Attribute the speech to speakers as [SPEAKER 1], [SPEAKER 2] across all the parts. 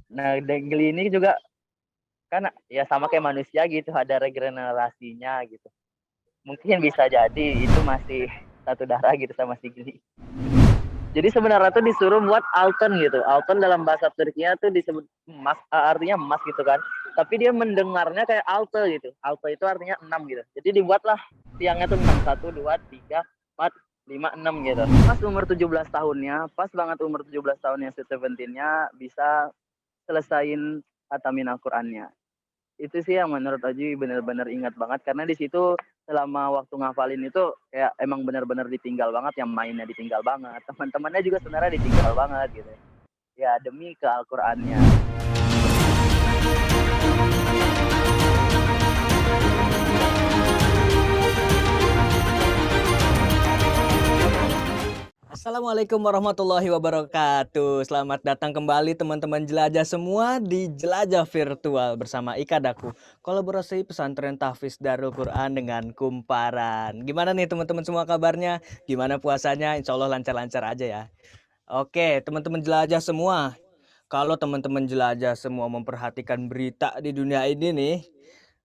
[SPEAKER 1] Nah, Dengli ini juga kan ya sama kayak manusia gitu, ada regenerasinya gitu. Mungkin bisa jadi itu masih satu darah gitu sama si Gili. Jadi sebenarnya tuh disuruh buat Alton gitu. Alton dalam bahasa Turkinya tuh disebut emas, artinya emas gitu kan. Tapi dia mendengarnya kayak alte gitu. Alte itu artinya 6 gitu. Jadi dibuatlah tiangnya tuh 6, 1, 2, 3, 4, 5, 6 gitu. Pas umur 17 tahunnya, pas banget umur 17 tahunnya si Seventeen-nya bisa selesain khatamin Al-Qur'annya. Itu sih yang menurut Oji benar-benar ingat banget karena di situ selama waktu ngafalin itu kayak emang benar-benar ditinggal banget, yang mainnya ditinggal banget, teman-temannya juga sebenarnya ditinggal banget gitu ya demi ke Al-Qur'annya.
[SPEAKER 2] Assalamualaikum warahmatullahi wabarakatuh. Selamat datang kembali teman-teman jelajah semua di Jelajah Virtual bersama Ikadaku, kolaborasi pesantren tahfiz Darul Quran dengan Kumparan. Gimana nih teman-teman semua kabarnya? Gimana puasanya? Insya Allah lancar-lancar aja ya. Oke, teman-teman jelajah semua. Kalau teman-teman jelajah semua memperhatikan berita di dunia ini nih,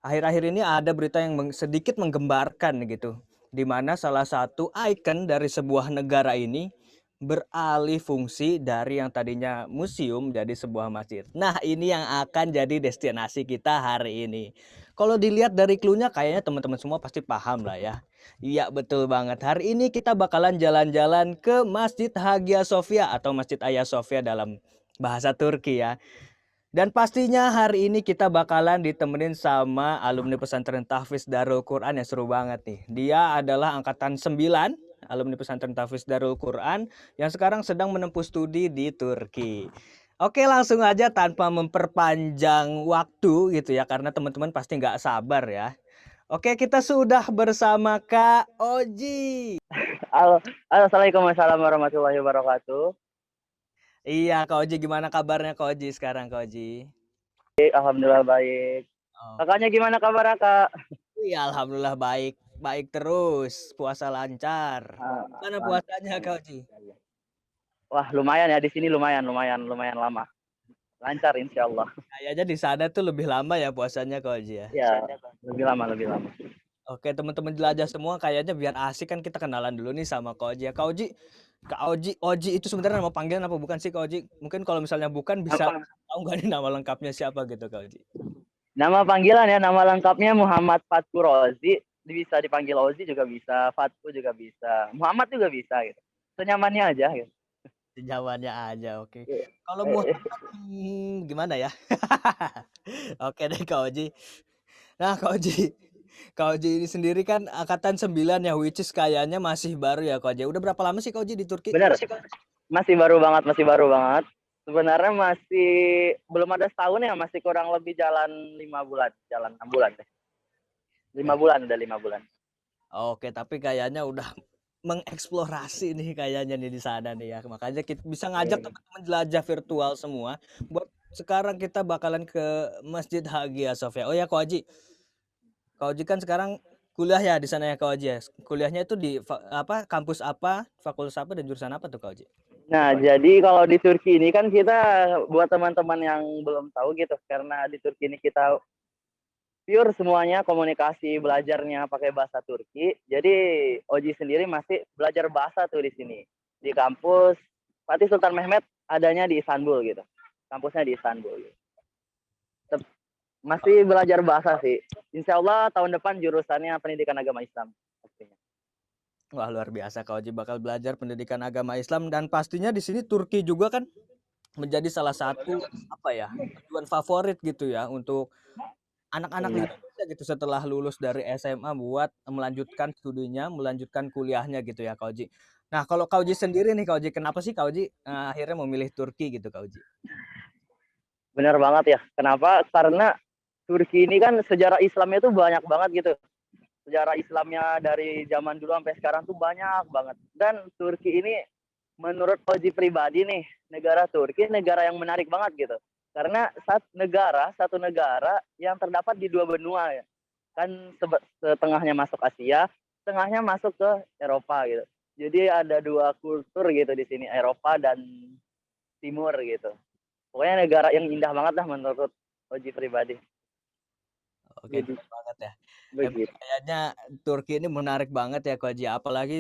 [SPEAKER 2] akhir-akhir ini ada berita yang sedikit menggembarkan gitu, di mana salah satu ikon dari sebuah negara ini beralih fungsi dari yang tadinya museum jadi sebuah masjid. Nah, ini yang akan jadi destinasi kita hari ini. Kalau dilihat dari clue-nya kayaknya teman-teman semua pasti paham lah ya. Iya, betul banget. Hari ini kita bakalan jalan-jalan ke Masjid Hagia Sophia atau Masjid Hagia Sophia dalam bahasa Turki ya. Dan pastinya hari ini kita bakalan ditemenin sama alumni pesantren tahfiz Darul Quran yang seru banget nih. Dia adalah angkatan 9, alumni pesantren tahfiz Darul Quran yang sekarang sedang menempuh studi di Turki. Oke, langsung aja tanpa memperpanjang waktu gitu ya, karena teman-teman pasti nggak sabar ya. Oke, kita sudah bersama Kak Oji.
[SPEAKER 1] Assalamualaikum warahmatullahi wabarakatuh.
[SPEAKER 2] Iya, Kak Oji, gimana kabarnya Kak Oji sekarang Kak Oji?
[SPEAKER 1] Alhamdulillah baik.
[SPEAKER 2] Oh.
[SPEAKER 1] Kakaknya gimana kabar Kak?
[SPEAKER 2] Iya, alhamdulillah baik, baik terus, puasa lancar. Gimana puasanya Kak Oji?
[SPEAKER 1] Wah, lumayan ya di sini, lumayan lama. Lancar insya Allah.
[SPEAKER 2] Kayaknya di sana tuh lebih lama ya puasanya Kak Oji ya.
[SPEAKER 1] Ya, lebih lama.
[SPEAKER 2] Oke, teman-teman jelajah semua, kayaknya biar asik kan kita kenalan dulu nih sama Kak Oji ya. Kak Oji itu sebenarnya nama panggilan apa bukan sih Kak Oji? Mungkin kalau misalnya bukan bisa tahu nggak nih nama lengkapnya siapa gitu Kak Oji?
[SPEAKER 1] Nama panggilan ya, nama lengkapnya Muhammad Fatku Rozi. Bisa dipanggil Ozi juga bisa, Fatku juga bisa, Muhammad juga bisa gitu. Senyamannya aja gitu.
[SPEAKER 2] Jawabannya aja, oke.
[SPEAKER 1] Iya.
[SPEAKER 2] Kalau Muhammad gimana ya? Oke deh Kak Oji. Nah, Kak Oji ini sendiri kan angkatan 9 ya, which is kayaknya masih baru ya Kak Oji. Udah berapa lama sih Kak Oji di Turki?
[SPEAKER 1] Benar, masih baru banget. Sebenarnya masih belum ada setahun ya, masih kurang lebih jalan 5 bulan, jalan 6 bulan deh.
[SPEAKER 2] Ya.
[SPEAKER 1] 5 bulan, udah 5 bulan.
[SPEAKER 2] Oke, tapi kayaknya udah mengeksplorasi nih kayaknya nih di sana nih ya. Makanya kita bisa ngajak
[SPEAKER 1] Iya.
[SPEAKER 2] teman-teman jelajah virtual semua buat sekarang kita bakalan ke Masjid Hagia Sophia. Oh ya Kak Oji kan sekarang kuliah ya di sana ya Kak Oji ya. Kuliahnya itu di kampus apa, fakultas apa dan jurusan apa tuh Kak Oji?
[SPEAKER 1] Nah, jadi kalau di Turki ini kan kita buat teman-teman yang belum tahu gitu, karena di Turki ini kita pure semuanya komunikasi belajarnya pakai bahasa Turki. Jadi Oji sendiri masih belajar bahasa tuh di sini. Di kampus Fatih Sultan Mehmet adanya di Istanbul gitu. Kampusnya di Istanbul. Gitu. Masih belajar bahasa sih. Insya Allah tahun depan jurusannya pendidikan agama Islam. Pastinya.
[SPEAKER 2] Wah, luar biasa Kak Oji bakal belajar pendidikan agama Islam dan pastinya di sini Turki juga kan menjadi salah satu apa ya, tujuan favorit gitu ya untuk anak-anak di Indonesia gitu setelah lulus dari SMA buat melanjutkan studinya, melanjutkan kuliahnya gitu ya Kak Oji. Nah, kalau Kak Oji sendiri nih Kak Oji, kenapa sih Kak Oji akhirnya memilih Turki gitu Kak Oji?
[SPEAKER 1] Benar banget ya. Kenapa? Karena Turki ini kan sejarah Islamnya tuh banyak banget gitu. Sejarah Islamnya dari zaman dulu sampai sekarang tuh banyak banget. Dan Turki ini menurut Oji pribadi nih, negara Turki negara yang menarik banget gitu. Karena satu negara yang terdapat di dua benua ya. Kan setengahnya masuk Asia, setengahnya masuk ke Eropa gitu. Jadi ada dua kultur gitu di sini, Eropa dan Timur gitu. Pokoknya negara yang indah banget lah menurut Oji pribadi.
[SPEAKER 2] Oke,
[SPEAKER 1] Jadi
[SPEAKER 2] keren banget ya. Emang
[SPEAKER 1] begitu.
[SPEAKER 2] kayaknya Turki ini menarik banget ya Kak Oji, apalagi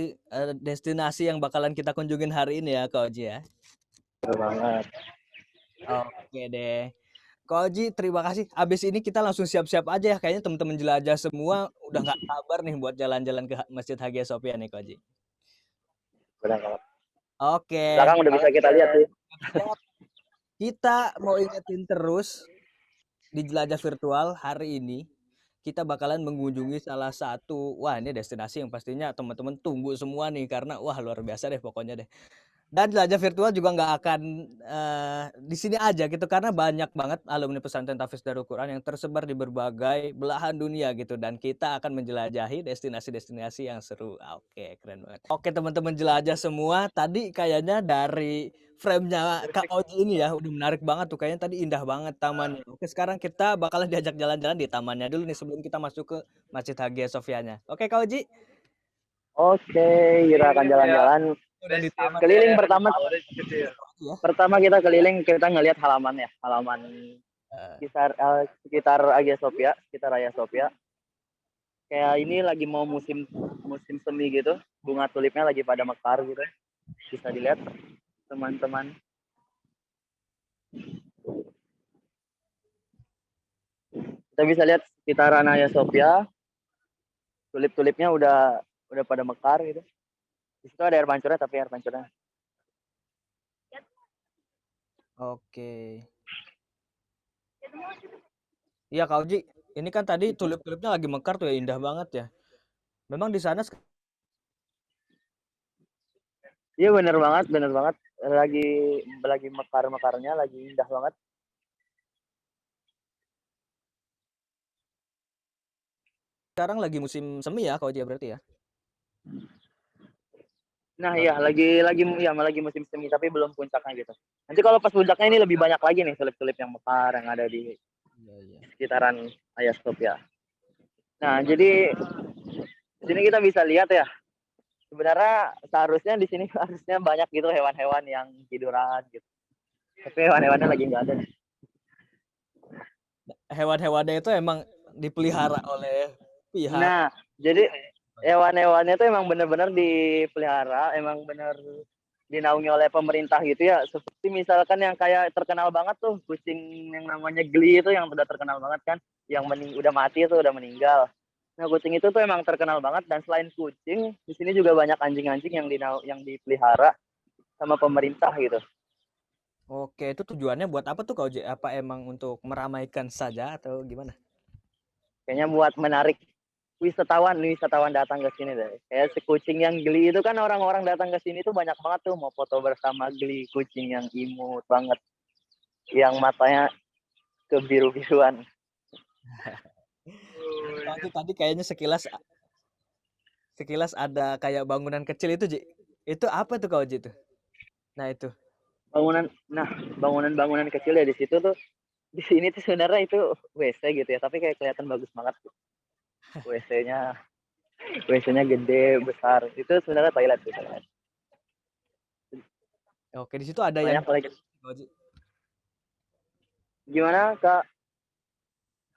[SPEAKER 2] destinasi yang bakalan kita kunjungin hari ini ya Kak Oji ya.
[SPEAKER 1] Betul banget.
[SPEAKER 2] Oke deh. Kak Oji, terima kasih. Abis ini kita langsung siap-siap aja ya. Kayaknya teman-teman jelajah semua udah nggak sabar nih buat jalan-jalan ke Masjid Hagia Sophia nih Kak Oji.
[SPEAKER 1] Benar banget.
[SPEAKER 2] Oke,
[SPEAKER 1] Belakang udah bisa kita lihat sih.
[SPEAKER 2] siap. Kita mau ingetin terus di jelajah virtual hari ini kita bakalan mengunjungi salah satu, wah ini destinasi yang pastinya teman-teman tunggu semua nih karena wah luar biasa deh pokoknya deh. Dan jelajah virtual juga nggak akan di sini aja gitu karena banyak banget alumni pesantren Tahfiz Darul Quran yang tersebar di berbagai belahan dunia gitu dan kita akan menjelajahi destinasi-destinasi yang seru. Oke, keren banget. Oke, teman-teman jelajah semua, tadi kayaknya dari frame-nya Kak Oji ini ya udah menarik banget tuh kayaknya tadi indah banget tamannya. Oke, sekarang kita bakalan diajak jalan-jalan di tamannya dulu nih sebelum kita masuk ke Masjid Hagia Sophianya. Oke, Kak Oji.
[SPEAKER 1] Oke, kita akan jalan-jalan
[SPEAKER 2] Udah di taman
[SPEAKER 1] keliling pertama.
[SPEAKER 2] ya.
[SPEAKER 1] Pertama kita keliling, kita ngelihat halaman ya, halaman
[SPEAKER 2] Eh,
[SPEAKER 1] sekitar Hagia Sophia, sekitar Hagia Sophia. Kayak ini lagi mau musim musim semi gitu, bunga tulipnya lagi pada mekar gitu. Bisa dilihat teman-teman. Kita bisa lihat sekitaran Hagia Sophia, tulip-tulipnya udah pada mekar gitu. Di situ ada air mancurnya, tapi air mancurnya.
[SPEAKER 2] Oke. Iya Kak Uji, ini kan tadi tulip-tulipnya lagi mekar tuh ya, indah banget ya. Memang di sana
[SPEAKER 1] Iya bener banget, bener banget. Lagi mekar-mekarnya, lagi indah banget.
[SPEAKER 2] sekarang lagi musim semi ya Kak Uji ya berarti ya.
[SPEAKER 1] Nah iya lagi musim semi tapi belum puncaknya gitu. Nanti kalau pas puncaknya ini lebih banyak lagi nih tulip-tulip yang mekar yang ada di
[SPEAKER 2] Iya, iya.
[SPEAKER 1] sekitaran Hagia Sophia. Nah jadi di sini kita bisa lihat ya. Sebenarnya seharusnya di sini harusnya banyak gitu hewan-hewan yang tiduran gitu. Tapi hewan-hewannya lagi nggak ada.
[SPEAKER 2] Hewan-hewannya itu emang dipelihara oleh pihak.
[SPEAKER 1] Nah jadi hewan-hewannya itu emang benar-benar dipelihara, emang benar dinaungi oleh pemerintah gitu ya. Seperti misalkan yang kayak terkenal banget tuh kucing yang namanya Gli itu yang udah terkenal banget kan, yang udah mati itu udah meninggal. Nah kucing itu tuh emang terkenal banget dan selain kucing di sini juga banyak anjing-anjing yang dipelihara sama pemerintah gitu.
[SPEAKER 2] Oke, itu tujuannya buat apa tuh Kak Uji? Apa emang untuk meramaikan saja atau gimana?
[SPEAKER 1] Kayaknya buat menarik wisatawan datang ke sini deh. Kayak si kucing yang Gli itu kan orang-orang datang ke sini tuh banyak banget tuh mau foto bersama Gli, kucing yang imut banget, yang matanya kebiru-biruan.
[SPEAKER 2] Tapi Kak Uji tadi kayaknya sekilas sekilas ada kayak bangunan kecil itu Ji. Itu apa tuh Kak Uji tuh? Nah itu.
[SPEAKER 1] Bangunan kecil ya di situ tuh, di sini tuh sebenarnya itu WC gitu ya, tapi kayak kelihatan bagus banget. WC-nya WC-nya gede besar, itu sebenarnya toilet gitu.
[SPEAKER 2] Oke, di situ ada yang
[SPEAKER 1] Banyak lagi.
[SPEAKER 2] Kak Uji.
[SPEAKER 1] Gimana kak?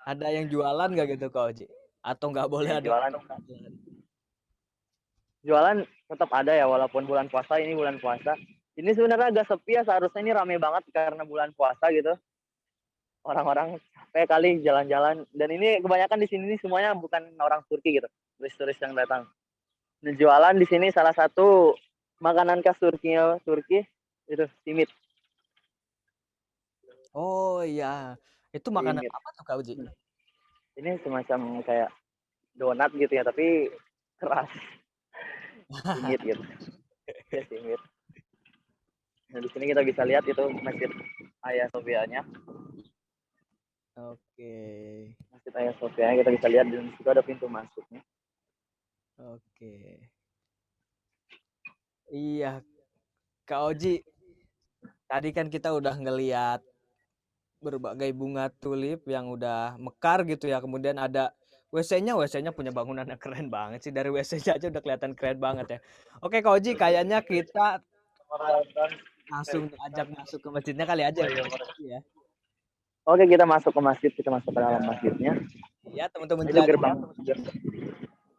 [SPEAKER 2] Ada yang jualan nggak gitu Kak Oji? Atau nggak boleh
[SPEAKER 1] Ya,
[SPEAKER 2] ada
[SPEAKER 1] jualan
[SPEAKER 2] orang jualan?
[SPEAKER 1] jualan tetap ada ya, walaupun bulan puasa, ini bulan puasa. Ini sebenarnya agak sepi ya, seharusnya ini rame banget karena bulan puasa gitu. Orang-orang capek kali jalan-jalan, dan ini kebanyakan di sini semuanya bukan orang Turki gitu, turis-turis yang datang. Nah, jualan di sini salah satu makanan khas Turki itu simit.
[SPEAKER 2] Oh iya, itu makanan
[SPEAKER 1] Simit.
[SPEAKER 2] apa tuh Kak Oji?
[SPEAKER 1] Ini semacam kayak donat gitu ya, tapi keras. Simit gitu. Ya simit. Nah, di sini kita bisa lihat itu Masjid Hagia Sophia-nya.
[SPEAKER 2] Oke,
[SPEAKER 1] Masjid Hagia Sophia kita bisa lihat, dan di situ ada pintu masuknya.
[SPEAKER 2] oke. Iya, Kak Oji, tadi kan kita udah ngeliat berbagai bunga tulip yang udah mekar gitu ya. Kemudian ada WC-nya, WC-nya punya bangunan yang keren banget sih. Dari WC-nya aja udah kelihatan keren banget ya. Oke Kak Oji, kayaknya kita langsung ajak masuk ke masjidnya kali aja ya.
[SPEAKER 1] Oke, kita masuk ke masjid, kita masuk ke dalam masjidnya.
[SPEAKER 2] Ya, teman-teman
[SPEAKER 1] Itu
[SPEAKER 2] jelajah.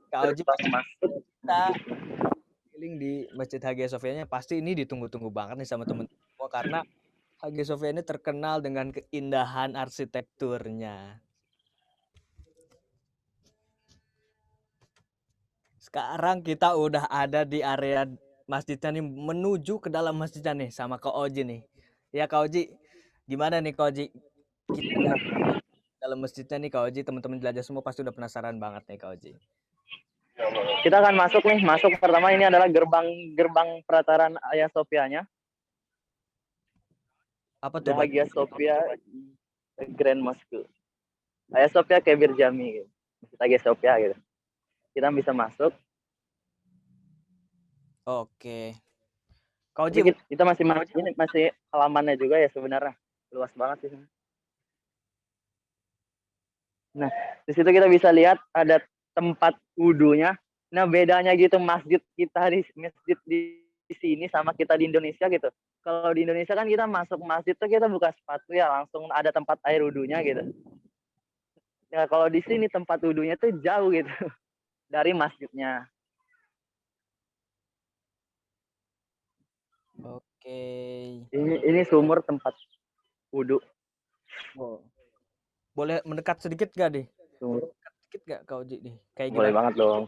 [SPEAKER 2] Kak Oji
[SPEAKER 1] gerbang masuk.
[SPEAKER 2] kita keliling di Masjid Hagia Sophia-nya, pasti ini ditunggu-tunggu banget nih sama teman-teman semua karena Hagia Sophia ini terkenal dengan keindahan arsitekturnya. Sekarang kita udah ada di area masjidnya nih, menuju ke dalam masjidnya nih sama Kak Oji nih. Ya Kak Oji, gimana nih Kak Oji? Kita dalam masjidnya nih Kak Oji, teman-teman jelajah semua pasti udah penasaran banget nih Kak Oji.
[SPEAKER 1] Kita akan masuk nih, masuk pertama ini adalah gerbang pelataran Hagia Sophia-nya.
[SPEAKER 2] Apa tuh?
[SPEAKER 1] Hagia Sophia Grand Mosque. Hagia Sophia Kebir Jami gitu. Hagia Sophia gitu. Kita bisa masuk.
[SPEAKER 2] Oke. Kak Oji,
[SPEAKER 1] kita masih halamannya juga ya sebenarnya. Luas banget sih. Nah, di situ kita bisa lihat ada tempat wudhunya. Nah, bedanya gitu masjid kita di sini sama kita di Indonesia gitu. Kalau di Indonesia kan kita masuk masjid tuh kita buka sepatu ya, langsung ada tempat air wudhunya gitu. Ya, kalau di sini tempat wudhunya tuh jauh gitu dari masjidnya.
[SPEAKER 2] Oke.
[SPEAKER 1] Ini sumur tempat wudhu.
[SPEAKER 2] Oh. Boleh mendekat sedikit gak nih?
[SPEAKER 1] Sumur.
[SPEAKER 2] Sedikit gak Kak Oji nih? Kayak
[SPEAKER 1] boleh
[SPEAKER 2] gimana?
[SPEAKER 1] Banget dong.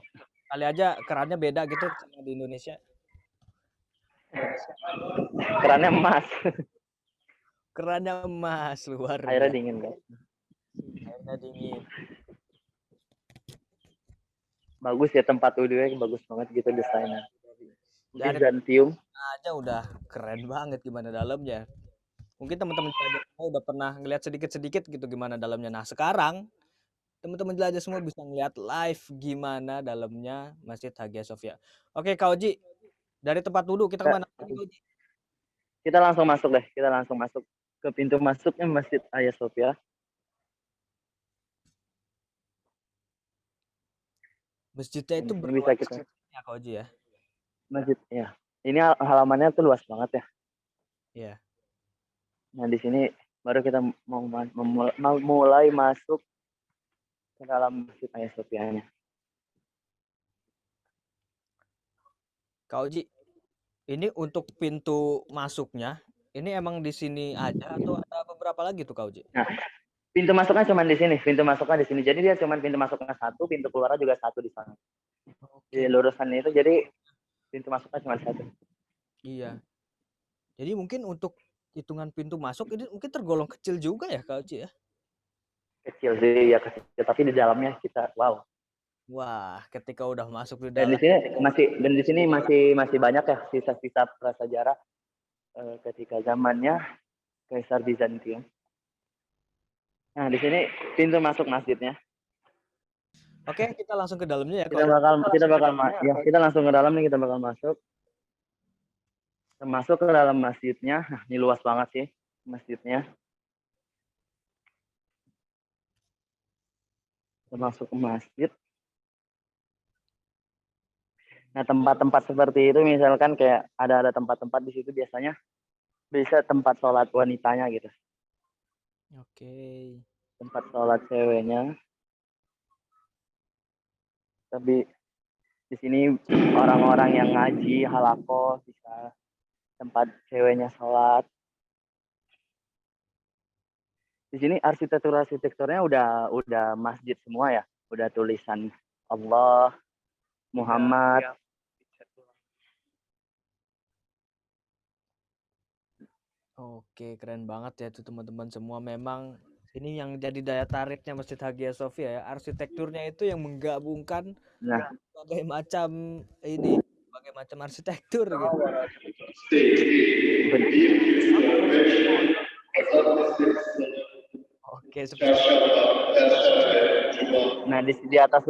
[SPEAKER 2] Kali aja kerannya beda gitu sama di Indonesia.
[SPEAKER 1] Kerannya emas.
[SPEAKER 2] Kerannya emas, luar biasa.
[SPEAKER 1] Airnya dingin kan?
[SPEAKER 2] Airnya dingin.
[SPEAKER 1] Bagus ya tempat wudhunya, bagus banget gitu desainnya.
[SPEAKER 2] Dari
[SPEAKER 1] Bizantium
[SPEAKER 2] aja udah keren banget gimana dalamnya. Mungkin teman-teman jelajah semua udah pernah ngeliat sedikit-sedikit gitu gimana dalamnya. Nah sekarang teman-teman jelajah semua bisa ngeliat live gimana dalamnya Masjid Hagia Sophia. Oke Kak Oji, dari tempat wudhu kita kemana?
[SPEAKER 1] Kita langsung masuk deh. Kita langsung masuk ke pintu masuknya Masjid Hagia Sophia.
[SPEAKER 2] Masjidnya itu
[SPEAKER 1] bisa kita
[SPEAKER 2] ya Kak Oji ya.
[SPEAKER 1] Masjid ya. Ini halamannya tuh luas banget ya.
[SPEAKER 2] Iya.
[SPEAKER 1] Nah di sini baru kita mau mulai masuk ke dalam Masjid Hagia Sophia-nya.
[SPEAKER 2] Kak Oji, ini untuk pintu masuknya, ini emang di sini aja atau ada beberapa lagi tuh Kak Oji?
[SPEAKER 1] Nah, pintu masuknya cuma di sini. Pintu masuknya di sini. Jadi dia cuma pintu masuknya satu, pintu keluarnya juga satu di sana. Di lurusan itu jadi pintu masuknya cuma satu.
[SPEAKER 2] Iya. Jadi mungkin untuk hitungan pintu masuk ini mungkin tergolong kecil juga ya Kak Oji ya?
[SPEAKER 1] Kecil sih ya kecil, tapi di dalamnya kita wow.
[SPEAKER 2] Wah, ketika udah masuk di
[SPEAKER 1] Dan
[SPEAKER 2] dalam
[SPEAKER 1] di sini masih banyak ya sisa-sisa prasejarah ketika zamannya Kaisar Bizantium. Nah, di sini pintu masuk masjidnya.
[SPEAKER 2] Oke, kita langsung ke dalamnya ya.
[SPEAKER 1] Kita langsung ke dalam nih, kita bakal masuk. Kita masuk ke dalam masjidnya. Nah, ini luas banget sih masjidnya. Kita masuk ke masjid. Nah, tempat-tempat seperti itu misalkan kayak ada tempat-tempat di situ biasanya bisa tempat sholat wanitanya gitu.
[SPEAKER 2] Oke.
[SPEAKER 1] Tempat sholat ceweknya. Tapi di sini orang-orang yang ngaji halaqoh bisa tempat ceweknya sholat. Di sini arsitekturnya udah masjid semua ya, udah tulisan Allah, Muhammad. Ya.
[SPEAKER 2] Oke, keren banget ya tuh teman-teman semua. Memang ini yang jadi daya tariknya Masjid Hagia Sophia ya. Arsitekturnya itu yang menggabungkan berbagai macam arsitektur gitu. Oke,
[SPEAKER 1] nah di atas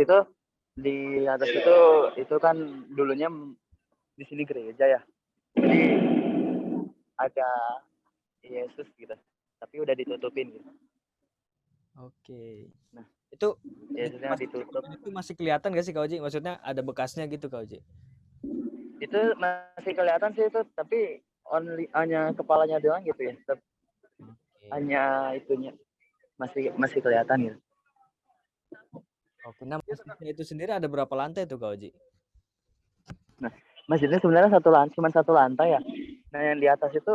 [SPEAKER 1] itu kan dulunya di sini gereja ya. Jadi ada Yesus gitu, tapi udah ditutupin gitu.
[SPEAKER 2] Oke.
[SPEAKER 1] Nah,
[SPEAKER 2] itu
[SPEAKER 1] Yesusnya ditutup.
[SPEAKER 2] Itu masih kelihatan gak sih Kak Oji? Maksudnya ada bekasnya gitu Kak Oji?
[SPEAKER 1] Itu masih kelihatan sih itu, tapi hanya kepalanya doang gitu ya.
[SPEAKER 2] Oke.
[SPEAKER 1] Hanya itunya masih kelihatan gitu.
[SPEAKER 2] Oke. Nah, masjidnya itu sendiri ada berapa lantai tuh Kak Oji?
[SPEAKER 1] Nah, masjidnya sebenarnya cuma satu lantai ya. Nah, yang di atas itu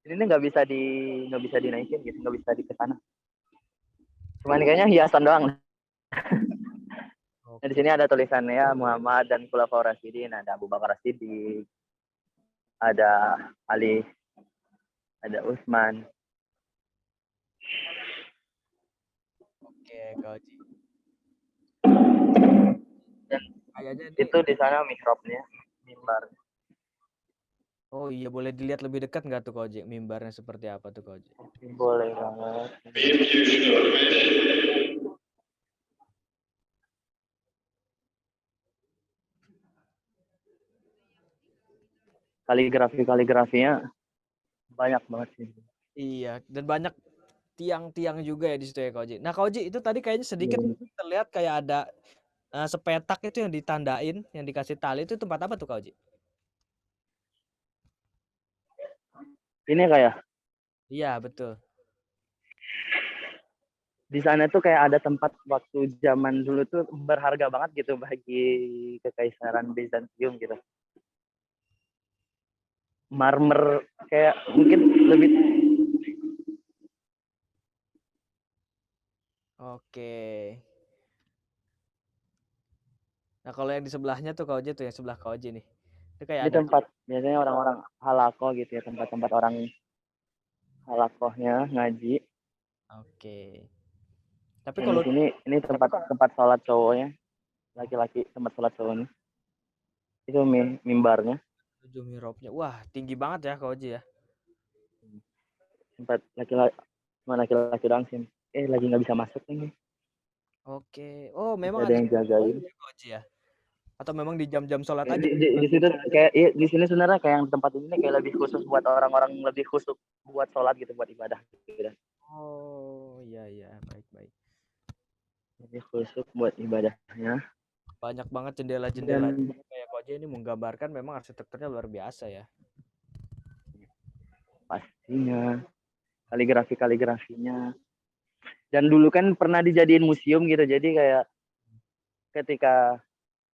[SPEAKER 1] ini nggak bisa dinaikin gitu, nggak bisa di ke sana. Cuman kayaknya hiasan doang. Nah, di
[SPEAKER 2] Oke.
[SPEAKER 1] sini ada tulisannya Muhammad dan Khulafaur Rasyidin, ada Abu Bakar Siddiq, ada Ali, ada Utsman.
[SPEAKER 2] Oke, Kak Oji.
[SPEAKER 1] Dan
[SPEAKER 2] Kayaknya ini
[SPEAKER 1] itu di sana mihrabnya, mimbar.
[SPEAKER 2] oh iya boleh dilihat lebih dekat nggak tuh Kak Oji? Mimbarnya seperti apa tuh Kak Oji?
[SPEAKER 1] Boleh banget. Kaligrafinya banyak banget sih.
[SPEAKER 2] Iya, dan banyak tiang-tiang juga ya di situ ya Kak Oji. Nah Kak Oji itu tadi kayaknya sedikit terlihat kayak ada sepetak itu yang ditandain, yang dikasih tali itu tempat apa tuh Kak Oji?
[SPEAKER 1] Ini kayak
[SPEAKER 2] Iya betul.
[SPEAKER 1] di sana tuh kayak ada tempat waktu zaman dulu tuh berharga banget gitu bagi kekaisaran Bizantium gitu. Marmer kayak mungkin lebih.
[SPEAKER 2] Oke. Nah kalau yang di sebelahnya tuh Kak Oji tuh yang sebelah Kak Oji nih. Itu kayak
[SPEAKER 1] Ini
[SPEAKER 2] ada.
[SPEAKER 1] tempat biasanya orang-orang halako gitu ya, tempat-tempat orang halakohnya ngaji.
[SPEAKER 2] Oke. Tapi
[SPEAKER 1] Dan
[SPEAKER 2] kalau
[SPEAKER 1] di sini ini tempat sholat cowoknya, laki-laki tempat sholat cowoknya. Itu mimbarnya.
[SPEAKER 2] 7 mihrabnya, wah tinggi banget ya Kak Oji ya.
[SPEAKER 1] Tempat laki-laki, cuma laki-laki doang sih. Lagi nggak bisa masuk ini.
[SPEAKER 2] Oke. Oh
[SPEAKER 1] Masih
[SPEAKER 2] memang
[SPEAKER 1] ada
[SPEAKER 2] ada
[SPEAKER 1] yang jagain.
[SPEAKER 2] ya Kak Oji ya? Atau memang di jam-jam sholat aja?
[SPEAKER 1] Di situ kayak di sini sebenarnya kayak yang tempat ini kayak lebih khusus buat orang-orang lebih khusus buat sholat gitu, buat ibadah gitu.
[SPEAKER 2] Oh iya iya baik baik.
[SPEAKER 1] Lebih khusus buat ibadahnya.
[SPEAKER 2] Banyak banget jendela-jendela
[SPEAKER 1] Dan
[SPEAKER 2] kayak Kak Oji ini menggambarkan memang arsitekturnya luar biasa ya.
[SPEAKER 1] pastinya kaligrafinya. Dan dulu kan pernah dijadiin museum gitu, jadi kayak ketika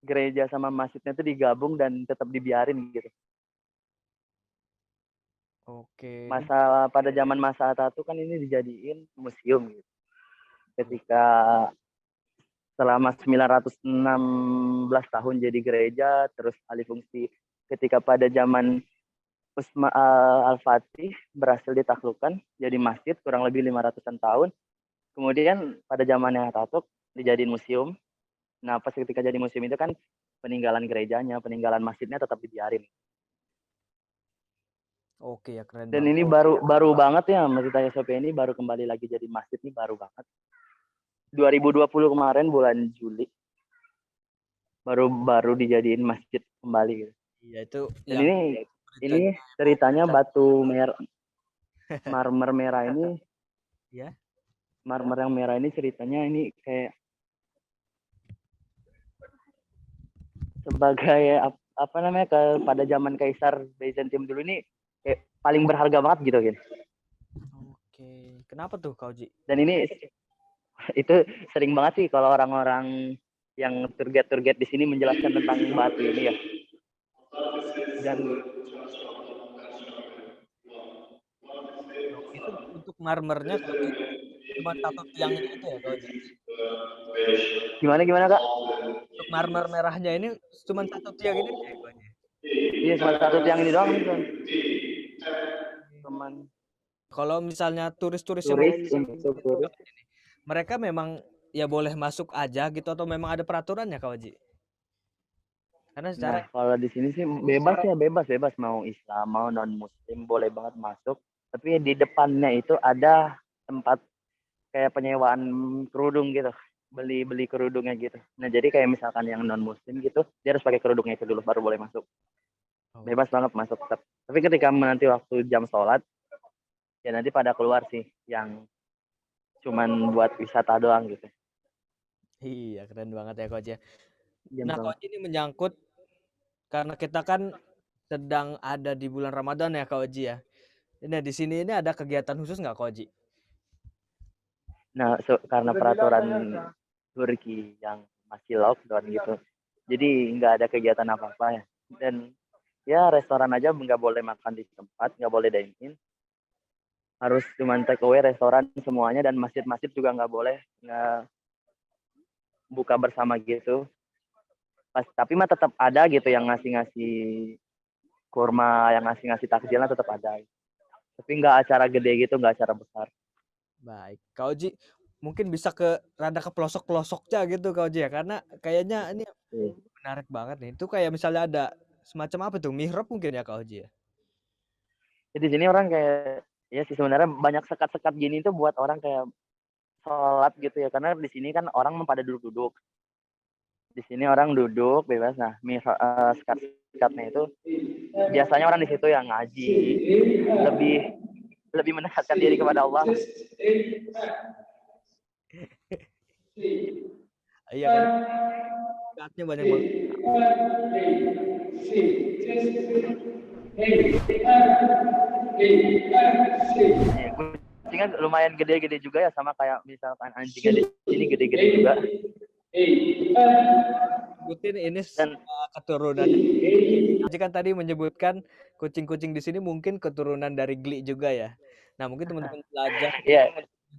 [SPEAKER 1] gereja sama masjidnya itu digabung dan tetap dibiarin gitu.
[SPEAKER 2] Oke.
[SPEAKER 1] Pada zaman masa Ataturk kan ini dijadiin museum gitu. Ketika selama 916 tahun jadi gereja, terus alih fungsi ketika pada zaman Al-Fatih berhasil ditaklukkan jadi masjid kurang lebih 500-an tahun. Kemudian pada zamannya Ataturk dijadiin museum. Nah, pas ketika jadi museum itu kan peninggalan gerejanya, peninggalan masjidnya tetap dibiarin.
[SPEAKER 2] Oke ya keren
[SPEAKER 1] Dan
[SPEAKER 2] banget.
[SPEAKER 1] ini baru banget ya, Masjid Hagia Sophia ini baru kembali lagi jadi masjid nih, baru banget. 2020 kemarin bulan Juli baru dijadiin masjid kembali gitu.
[SPEAKER 2] Iya itu
[SPEAKER 1] Dan
[SPEAKER 2] yang
[SPEAKER 1] ini
[SPEAKER 2] beritanya
[SPEAKER 1] ceritanya batu marmer merah ini,
[SPEAKER 2] ya.
[SPEAKER 1] marmer yang merah ini ceritanya ini kayak sebagai apa namanya pada zaman Kaisar Byzantium dulu ini kayak paling berharga banget gitu kan.
[SPEAKER 2] Oke. Kenapa tuh Kak Oji?
[SPEAKER 1] Dan ini itu sering banget sih kalau orang-orang yang tour guide di sini menjelaskan tentang batu ini ya. Dan
[SPEAKER 2] Itu untuk marmernya Kak Oji cuma satu tiang ini aja ya Kak Oji?
[SPEAKER 1] gimana Kak?
[SPEAKER 2] Untuk marmer merahnya ini cuma satu tiang ini aja ya Kak Oji?
[SPEAKER 1] Iya cuma satu tiang ini doang kan. Teman
[SPEAKER 2] Kalau misalnya turis-turis yang mau
[SPEAKER 1] turis untuk turis.
[SPEAKER 2] mereka memang ya boleh masuk aja gitu atau memang ada peraturannya Kak Oji? Karena secara
[SPEAKER 1] Nah, kalau di sini sih bebas mau Islam mau non Muslim boleh banget masuk. Tapi di depannya itu ada tempat kayak penyewaan kerudung gitu, beli kerudungnya gitu. Nah jadi kayak misalkan yang non Muslim gitu, dia harus pakai kerudungnya itu dulu baru boleh masuk. Bebas banget masuk. Tapi ketika nanti waktu jam sholat, ya nanti pada keluar sih yang cuman buat wisata doang gitu.
[SPEAKER 2] iya keren banget ya Kak Oji ya.
[SPEAKER 1] Jam
[SPEAKER 2] Nah Kak
[SPEAKER 1] sholat.
[SPEAKER 2] Oji ini menyangkut karena kita kan sedang ada di bulan Ramadan ya Kak Oji ya. Nah di sini ini ada kegiatan khusus nggak Kak Oji?
[SPEAKER 1] Nah, karena peraturan Turki yang masih lockdown gitu, jadi nggak ada kegiatan apa-apa ya. Dan ya restoran aja nggak boleh makan di tempat, nggak boleh dine in, harus cuma take away restoran semuanya, dan masjid-masjid juga nggak boleh nggak buka bersama gitu. Tapi mah tetap ada gitu yang ngasih-ngasih kurma, yang ngasih-ngasih takjilnya tetap ada. Tapi nggak acara gede gitu, nggak acara besar.
[SPEAKER 2] Baik, Kak Oji mungkin bisa rada ke pelosok-pelosoknya gitu Kak Oji ya, karena kayaknya ini menarik banget nih. Itu kayak misalnya ada semacam apa tuh, mihrab mungkin ya Kak Oji ya?
[SPEAKER 1] Jadi di sini orang kayak, ya sih sebenarnya banyak sekat-sekat gini tuh buat orang kayak sholat gitu ya, karena di sini kan orang pada duduk-duduk. Di sini orang duduk bebas. Nah, sekat-sekatnya itu biasanya orang di situ yang ngaji, lebih lebih mendekatkan diri kepada Allah.
[SPEAKER 2] Iya kan, sekatnya banyak banget.
[SPEAKER 1] Ya, kucingnya lumayan gede-gede juga ya, sama kayak misalkan anjingnya di sini gede-gede juga.
[SPEAKER 2] Sebutin ini
[SPEAKER 1] Dan
[SPEAKER 2] keturunannya. Jadi kan tadi menyebutkan kucing-kucing di sini mungkin keturunan dari Gli juga ya. Nah mungkin teman-teman pelajar
[SPEAKER 1] ya,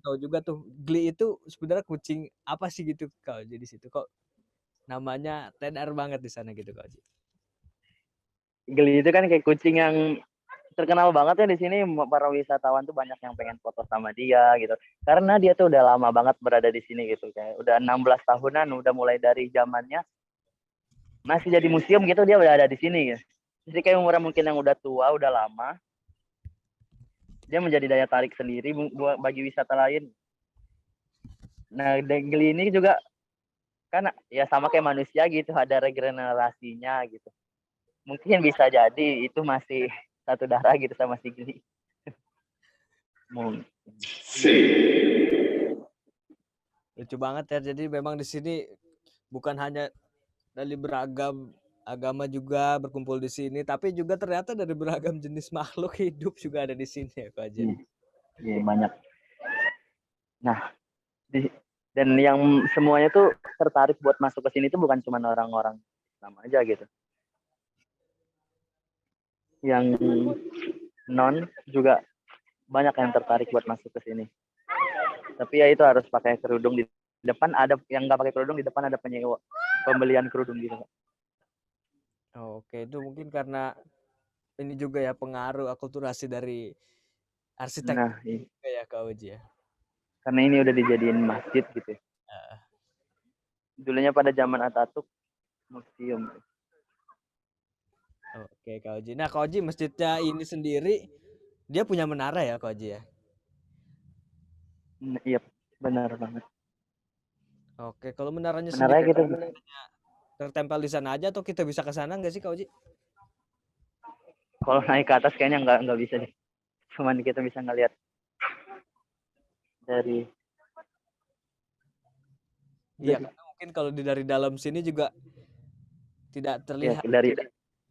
[SPEAKER 2] tahu juga tuh Gli itu sebenarnya kucing apa sih gitu Kak Oji di situ kok namanya tenar banget di sana gitu Kak Oji.
[SPEAKER 1] Geli itu kan kayak kucing yang terkenal banget ya di sini. Para wisatawan tuh banyak yang pengen foto sama dia gitu, karena dia tuh udah lama banget berada di sini gitu, kayak udah 16 tahunan, udah mulai dari zamannya masih jadi museum gitu, dia udah ada di sini ya. Jadi kayak umurnya mungkin yang udah tua, udah lama, dia menjadi daya tarik sendiri bagi wisata lain. Nah, Geli ini juga kan ya sama kayak manusia gitu, ada regenerasinya gitu. Mungkin bisa jadi itu masih satu darah gitu sama si Geli. Mungkin.
[SPEAKER 2] Lucu banget ya. Jadi memang di sini bukan hanya dari beragam agama juga berkumpul di sini, tapi juga ternyata dari beragam jenis makhluk hidup juga ada di sini ya Kak Oji.
[SPEAKER 1] Iya, banyak. Nah, dan yang semuanya tuh tertarik buat masuk ke sini tuh bukan cuma orang-orang Islam aja gitu. Yang non juga banyak yang tertarik buat masuk ke sini. Tapi ya itu harus pakai kerudung. Di depan ada yang nggak pakai kerudung, di depan ada pembelian kerudung gitu.
[SPEAKER 2] Oke, itu mungkin karena ini juga ya pengaruh akulturasi dari arsitektur
[SPEAKER 1] Nah, iya.
[SPEAKER 2] juga ya Kak Oji ya.
[SPEAKER 1] Karena ini udah dijadiin masjid gitu. Dulunya pada zaman Atatürk museum.
[SPEAKER 2] Oke Kak Oji. Nah Kak Oji, masjidnya ini sendiri dia punya menara ya Kak Oji ya?
[SPEAKER 1] Nah, iya, benar banget.
[SPEAKER 2] Oke, kalau menaranya
[SPEAKER 1] Menaranya
[SPEAKER 2] sendiri
[SPEAKER 1] gitu.
[SPEAKER 2] tertempel di sana aja atau kita bisa ke sana nggak sih Kak Oji?
[SPEAKER 1] Kalau naik ke atas kayaknya nggak bisa deh. Cuman kita bisa ngeliat dari.
[SPEAKER 2] Iya, karena mungkin kalau dari dalam sini juga tidak
[SPEAKER 1] Ya,
[SPEAKER 2] terlihat.
[SPEAKER 1] dari.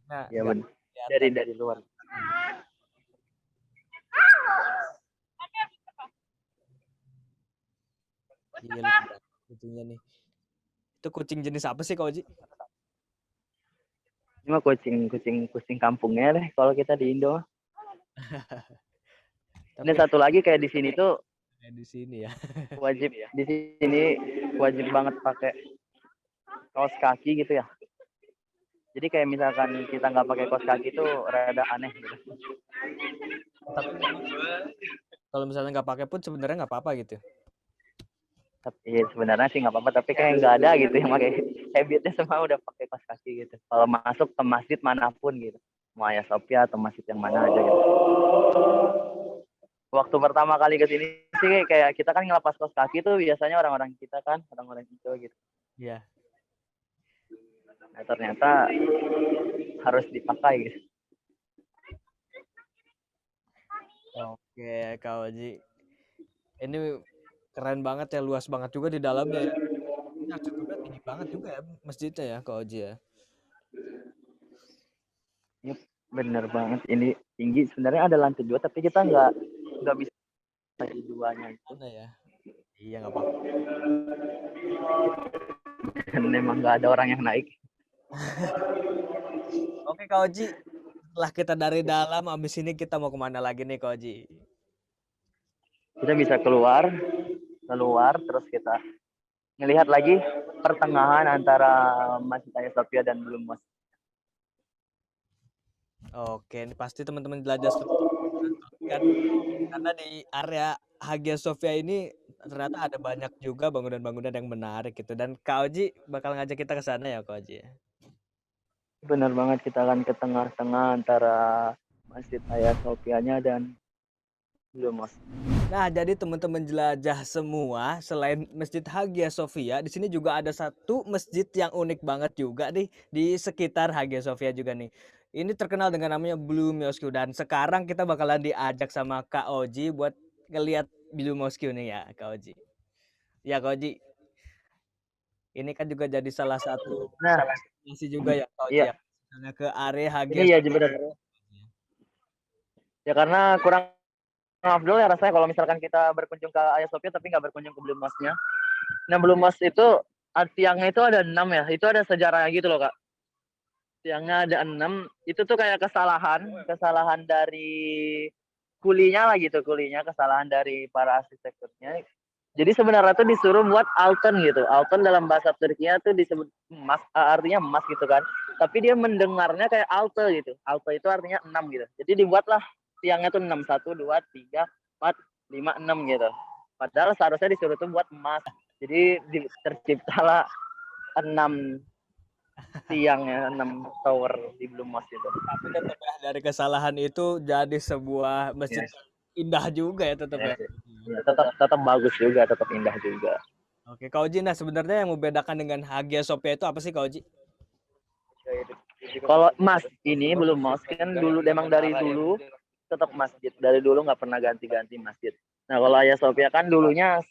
[SPEAKER 2] Nah,
[SPEAKER 1] Ya
[SPEAKER 2] nggak
[SPEAKER 1] benar.
[SPEAKER 2] kelihatan.
[SPEAKER 1] Dari luar.
[SPEAKER 2] Iya, lucu banget kucingnya nih. Itu kucing jenis apa sih Kak Oji?
[SPEAKER 1] Ini mah kucing kampungnya deh kalau kita di Indo. Ini
[SPEAKER 2] Tapi
[SPEAKER 1] satu lagi kayak di sini tuh
[SPEAKER 2] di sini ya.
[SPEAKER 1] wajib di sini wajib banget pakai kaos kaki gitu ya. Jadi kayak misalkan kita nggak pakai kaos kaki itu rada aneh gitu.
[SPEAKER 2] Tapi memang kalau misalnya nggak pakai pun sebenarnya nggak apa-apa gitu.
[SPEAKER 1] Tapi ya, sebenarnya sih nggak apa-apa, tapi kayak nggak ada gitu yang pakai. Habitnya semua udah pakai kaos kaki gitu. Kalau masuk ke masjid manapun gitu, mau Hagia Sophia atau masjid yang mana aja gitu. Waktu pertama kali ke sini sih kayak kita kan ngelepas kaos kaki tuh biasanya orang-orang kita kan, orang-orang Indo gitu.
[SPEAKER 2] Iya.
[SPEAKER 1] Nah, ternyata harus dipakai gitu.
[SPEAKER 2] Oke, Kak Oji. Ini keren banget ya, luas banget juga di dalamnya ya. Ini arsitekturnya tinggi banget juga ya masjidnya ya Kak Oji ya.
[SPEAKER 1] Yep. Bener banget. Ini tinggi. Sebenarnya ada lantai 2 tapi kita nggak bisa di duanya itu.
[SPEAKER 2] Mana ya? Iya nggak apa-apa.
[SPEAKER 1] Dan memang nggak ada orang yang naik.
[SPEAKER 2] Oke Kak Oji, setelah kita dari dalam, abis ini kita mau kemana lagi nih Kak Oji?
[SPEAKER 1] Kita bisa keluar terus kita ngelihat lagi pertengahan antara Masjid Hagia Sophia dan Blue Mosque.
[SPEAKER 2] Oke, ini pasti teman-teman jelajah kan, karena di area Hagia Sophia ini ternyata ada banyak juga bangunan-bangunan yang menarik gitu. Dan Kak Oji bakal ngajak kita ke sana ya Kak Oji?
[SPEAKER 1] Benar banget, kita akan ke tengah-tengah antara Masjid Hagia Sophia-nya dan Blue Mosque.
[SPEAKER 2] Nah, jadi teman-teman jelajah semua, selain Masjid Hagia Sophia, di sini juga ada satu masjid yang unik banget juga nih di sekitar Hagia Sophia juga nih. Ini terkenal dengan namanya Blue Mosque dan sekarang kita bakalan diajak sama Kak Oji buat ngeliat Blue Mosque nih ya, Kak Oji. Ya, Kak Oji. Ini kan juga jadi salah satu
[SPEAKER 1] Nah,
[SPEAKER 2] destinasi juga ya, Kak Oji
[SPEAKER 1] iya,
[SPEAKER 2] ya. Misalnya ke area Hagia
[SPEAKER 1] ini ya
[SPEAKER 2] Sophia.
[SPEAKER 1] benar. Ya karena kurang afdol ya rasanya kalau misalkan kita berkunjung ke Hagia Sophia tapi nggak berkunjung ke Blue Mosque-nya. Nah, Blue Mosque itu tiangnya itu ada 6 ya. Itu ada sejarahnya gitu loh, Kak. Tiangnya ada 6. Itu tuh kayak kesalahan dari kulinya lah gitu, kesalahan dari para arsitekturnya. Jadi sebenarnya tuh disuruh buat alton gitu. Alton dalam bahasa Turkinya tuh disebut emas, artinya emas gitu kan. Tapi dia mendengarnya kayak alte gitu. Alte itu artinya 6 gitu. Jadi dibuatlah tiangnya tuh 6, 1, 2, 3, 4, 5, 6 gitu. Padahal seharusnya disuruh tuh buat emas. Jadi terciptalah 6 tiangnya, 6 tower di Blue Mosque itu.
[SPEAKER 2] Tapi tetap ya dari kesalahan itu jadi sebuah masjid
[SPEAKER 1] Yes.
[SPEAKER 2] indah juga ya tetap ya.
[SPEAKER 1] Ya, tetap bagus juga, tetap indah juga.
[SPEAKER 2] Oke, Kak Oji, nah sebenarnya yang membedakan dengan Hagia Sophia itu apa sih Kak Oji?
[SPEAKER 1] Kalau emas ini belum mosque kan dulu memang dari dulu tetap masjid. Dari dulu nggak pernah ganti-ganti masjid. Nah kalau Hagia Sophia kan dulunya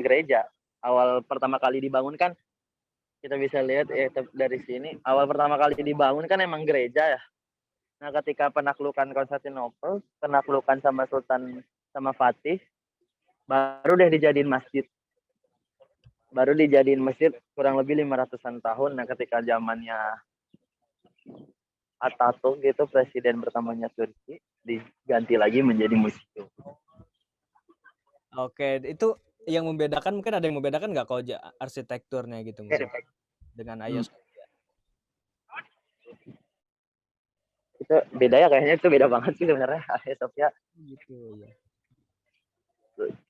[SPEAKER 1] gereja. Awal pertama kali dibangun kan kita bisa lihat dari sini. Awal pertama kali dibangun kan emang gereja ya. Nah ketika penaklukan Konstantinopel, penaklukan sama Sultan sama Fatih, baru deh dijadiin masjid. Baru dijadiin masjid kurang lebih 500-an tahun. Nah ketika zamannya Ataturk gitu, presiden pertamanya Turki, diganti lagi menjadi museum.
[SPEAKER 2] Oke, itu yang membedakan mungkin ada yang membedakan nggak Kak Oji arsitekturnya gitu mungkin dengan Hagia Sophia?
[SPEAKER 1] Itu beda ya kayaknya, itu beda banget sih sebenarnya Hagia Sophia.
[SPEAKER 2] Gitu ya.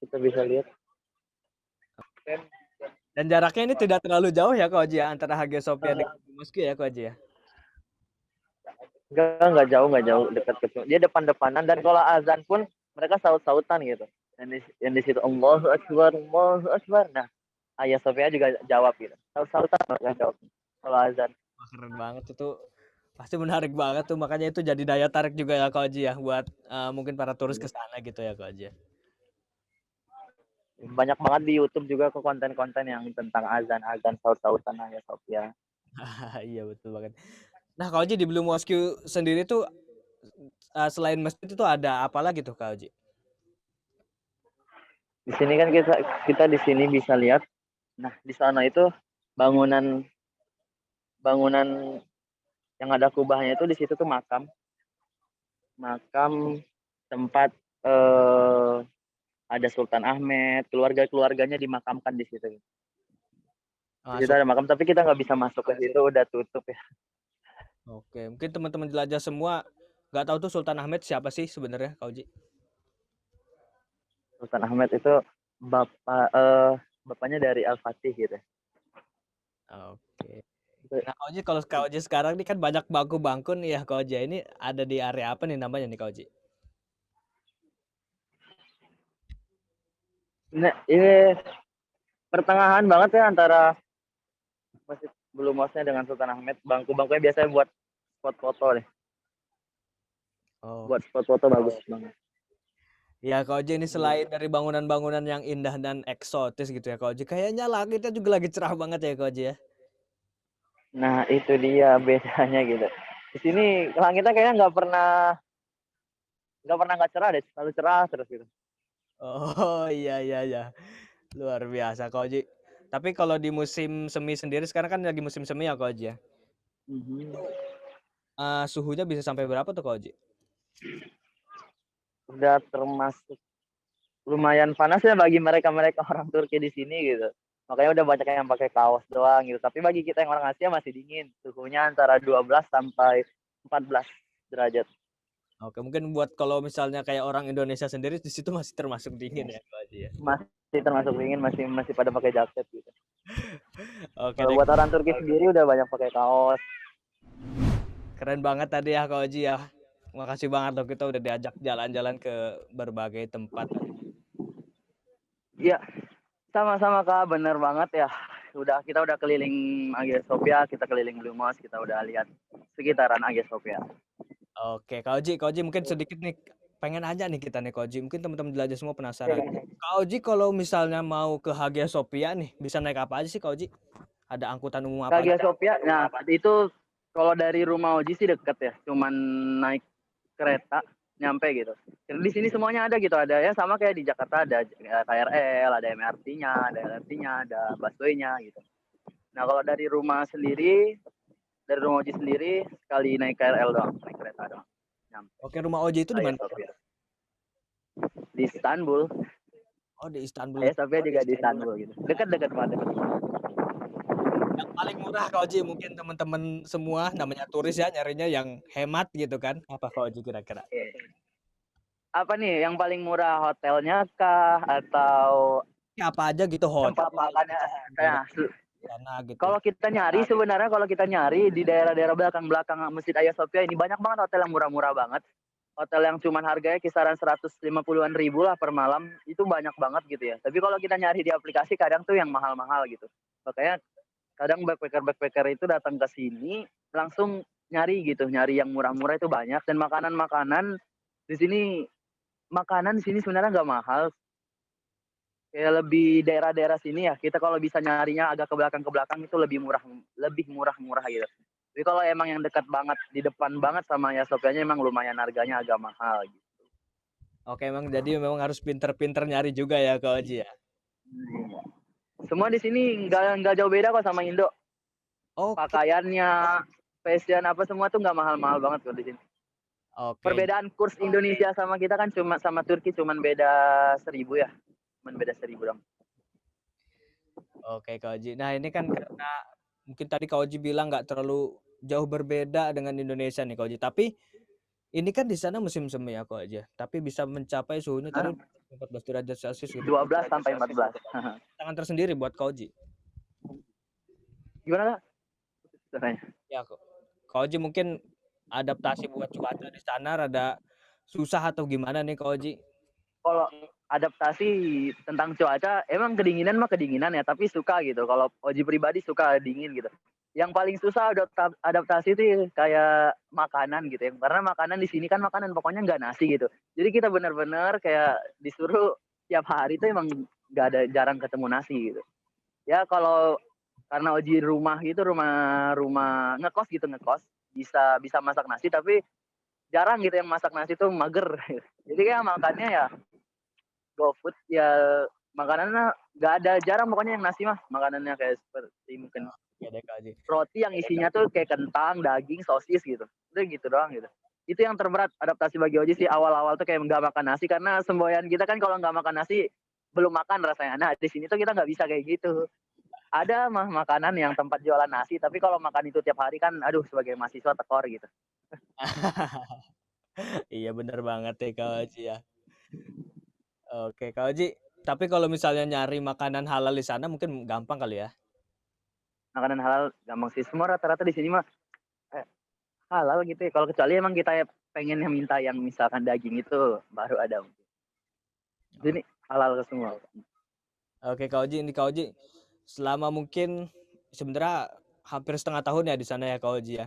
[SPEAKER 1] Kita bisa lihat.
[SPEAKER 2] Dan jaraknya ini tidak terlalu jauh ya Kak Oji ya antara Hagia Sophia dengan Mosque ya Kak Oji ya?
[SPEAKER 1] Enggak jauh dekat ke dia depan-depanan, dan kalau azan pun mereka saut-sautan gitu. Yang di situ Allahu Akbar, Allahu Akbar. Nah, Hagia Sophia juga jawab gitu. Saut-sautan mereka jawab kalau azan.
[SPEAKER 2] Wah, keren banget itu. Pasti menarik banget tuh, makanya itu jadi daya tarik juga ya Kak Oji ya buat mungkin para turis ke sana gitu ya Kak Oji ya.
[SPEAKER 1] Banyak banget di YouTube juga ke konten-konten yang tentang azan saut-sautan Hagia Sophia.
[SPEAKER 2] Iya betul banget. Nah Kak Oji di Blue Mosque sendiri tuh selain masjid itu ada apa lagi tuh Kak Oji?
[SPEAKER 1] Di sini kan kita di sini bisa lihat. Nah, di sana itu bangunan yang ada kubahnya itu, di situ tuh makam tempat ada Sultan Ahmed, keluarganya dimakamkan di situ. Di situ ada makam, tapi kita nggak bisa masuk ke situ, udah tutup ya.
[SPEAKER 2] Oke, mungkin teman-teman jelajah semua nggak tahu tuh Sultan Ahmed siapa sih sebenarnya Kak Oji?
[SPEAKER 1] Sultan Ahmed itu bapaknya dari Al-Fatih gitu.
[SPEAKER 2] Oke. Nah Kak Oji, kalau Kak Oji sekarang ini kan banyak bangku-bangku nih ya Kak Oji. Ini ada di area apa nih namanya nih Kak Oji?
[SPEAKER 1] Nah, ini pertengahan banget ya antara Masjid Blue Mosque dengan Sultan Ahmed. Bangku-bangkunya biasanya buat spot foto deh.
[SPEAKER 2] Oh.
[SPEAKER 1] Buat spot foto bagus banget.
[SPEAKER 2] Ya Kak Oji, ini selain dari bangunan-bangunan yang indah dan eksotis gitu ya Kak Oji, kayaknya langitnya juga lagi cerah banget ya Kak Oji ya.
[SPEAKER 1] Nah itu dia bedanya gitu. Di sini langitnya kayaknya nggak cerah deh, selalu cerah terus gitu.
[SPEAKER 2] Oh, iya. Luar biasa Kak Oji. Tapi kalau di musim semi sendiri sekarang kan lagi musim semi ya Kak Oji ya.
[SPEAKER 1] Mhm.
[SPEAKER 2] Suhunya bisa sampai berapa tuh Kak Oji?
[SPEAKER 1] Udah termasuk lumayan panas ya bagi mereka orang Turki di sini gitu. Makanya udah banyak yang pakai kaos doang gitu. Tapi bagi kita yang orang Asia masih dingin. Suhunya antara 12 sampai 14 derajat.
[SPEAKER 2] Oke, mungkin buat kalau misalnya kayak orang Indonesia sendiri di situ masih termasuk dingin ya Kak Oji ya.
[SPEAKER 1] Masih termasuk dingin, masih masih pada pakai jaket gitu.
[SPEAKER 2] Oke
[SPEAKER 1] Kalau
[SPEAKER 2] deh,
[SPEAKER 1] buat orang Turki sendiri udah banyak pakai kaos.
[SPEAKER 2] keren banget tadi ya Kak Oji ya. Makasih banget loh kita udah diajak jalan-jalan ke berbagai tempat.
[SPEAKER 1] Iya, sama-sama Kak, bener banget ya. Kita udah keliling Hagia Sophia, kita keliling Blue Mosque, kita udah lihat sekitaran Hagia Sophia.
[SPEAKER 2] Oke, Kak Oji mungkin sedikit nih pengen aja nih kita nih Kak Oji. Mungkin teman-teman jelajah semua penasaran. Kak Oji kalau misalnya mau ke Hagia Sophia nih, bisa naik apa aja sih Kak Oji? Ada angkutan umum apa aja?
[SPEAKER 1] Hagia Sophia, nah itu kalau dari rumah Oji sih deket ya, cuman naik kereta nyampe gitu. Di sini semuanya ada gitu, ada ya sama kayak di Jakarta ada KRL, ada MRT-nya, ada LRT-nya, ada busway-nya gitu. Nah kalau dari rumah Oji sendiri sekali naik KRL doang, naik kereta doang. Nyampe
[SPEAKER 2] Oke, rumah Oji itu di
[SPEAKER 1] Hagia
[SPEAKER 2] mana?
[SPEAKER 1] Sophia. Di Istanbul,
[SPEAKER 2] Oh, di Istanbul.
[SPEAKER 1] Hagia Sophia juga di Istanbul gitu. Dekat-dekat banget.
[SPEAKER 2] Yang paling murah Kak Oji mungkin teman-teman semua namanya turis ya nyarinya yang hemat gitu kan. Apa Kak Oji kira-kira?
[SPEAKER 1] Apa nih yang paling murah, hotelnya kah atau
[SPEAKER 2] Ya, apa aja gitu hotel
[SPEAKER 1] tempat makannya?
[SPEAKER 2] daerah
[SPEAKER 1] Nah,
[SPEAKER 2] sana gitu.
[SPEAKER 1] kalau kita nyari di daerah-daerah belakang Masjid Hagia Sophia ini banyak banget hotel yang murah-murah banget. Hotel yang cuman harganya kisaran 150-an ribu lah per malam, itu banyak banget gitu ya. Tapi kalau kita nyari di aplikasi kadang tuh yang mahal-mahal gitu. Makanya kadang backpacker itu datang ke sini langsung nyari gitu, nyari yang murah-murah itu banyak. Dan di sini makanan di sini sebenarnya nggak mahal. Kayak lebih daerah-daerah sini ya, kita kalau bisa nyarinya agak ke belakang itu lebih murah-murah gitu. Tapi kalau emang yang dekat banget di depan banget sama ya Sofianya emang lumayan harganya agak mahal gitu.
[SPEAKER 2] Oke, emang jadi memang harus pinter-pinter nyari juga ya Kak Oji ya.
[SPEAKER 1] Semua di sini nggak jauh beda kok sama Indo.
[SPEAKER 2] Oke,
[SPEAKER 1] Pakaiannya, fashion apa semua tuh nggak mahal-mahal banget kok di sini.
[SPEAKER 2] oke,
[SPEAKER 1] Perbedaan kurs Indonesia sama kita kan cuma sama Turki cuman beda 1.000 ya. Cuman beda 1.000 dong.
[SPEAKER 2] oke Kak Oji. Nah ini kan karena mungkin tadi Kak Oji bilang nggak terlalu jauh berbeda dengan Indonesia nih Kak Oji. Tapi ini kan di sana musim semi ya Kak Oji. Tapi bisa mencapai suhunya tadi 14 derajat Celcius gitu.
[SPEAKER 1] 12 sampai 14.
[SPEAKER 2] Tangan tersendiri buat Kak Oji.
[SPEAKER 1] Gimana Kak?
[SPEAKER 2] Ya Kak Oji mungkin adaptasi buat cuaca di sana rada susah atau gimana nih Kak Oji?
[SPEAKER 1] Kalau adaptasi tentang cuaca, emang kedinginan mah kedinginan ya, tapi suka gitu. Kalau Oji pribadi suka dingin gitu. Yang paling susah adaptasi itu kayak makanan gitu ya. Karena makanan di sini kan makanan pokoknya nggak nasi gitu. Jadi kita benar-benar kayak disuruh tiap hari tuh emang nggak ada, jarang ketemu nasi gitu. Ya kalau karena Oji rumah rumah ngekos bisa bisa masak nasi, tapi jarang gitu yang masak nasi tuh mager. Jadi kayak makannya ya GoFood ya, makanannya nggak ada, jarang pokoknya yang nasi mah, makanannya kayak seperti mungkin
[SPEAKER 2] Ya deh Kak Oji.
[SPEAKER 1] roti yang isinya tuh kayak kentang, daging, sosis gitu. Udah gitu doang gitu. Itu yang terberat adaptasi bagi Oji sih, awal-awal tuh kayak nggak makan nasi, karena semboyan kita kan kalau nggak makan nasi belum makan rasanya. Nah di sini tuh kita nggak bisa kayak gitu. Ada mah makanan yang tempat jualan nasi, tapi kalau makan itu tiap hari kan, aduh sebagai mahasiswa tekor gitu.
[SPEAKER 2] Iya bener banget ya Kak Oji ya. Oke Kak Oji, tapi kalau misalnya nyari makanan halal di sana mungkin gampang kali ya?
[SPEAKER 1] Makanan halal gampang sih, semua rata-rata di sini mah halal gitu ya. Kalau kecuali emang kita pengen yang minta yang misalkan daging itu baru ada. Jadi halal ke semua.
[SPEAKER 2] Oke Kak Oji, ini Kak Oji selama mungkin sebenarnya hampir setengah tahun ya di sana ya Kak Oji ya.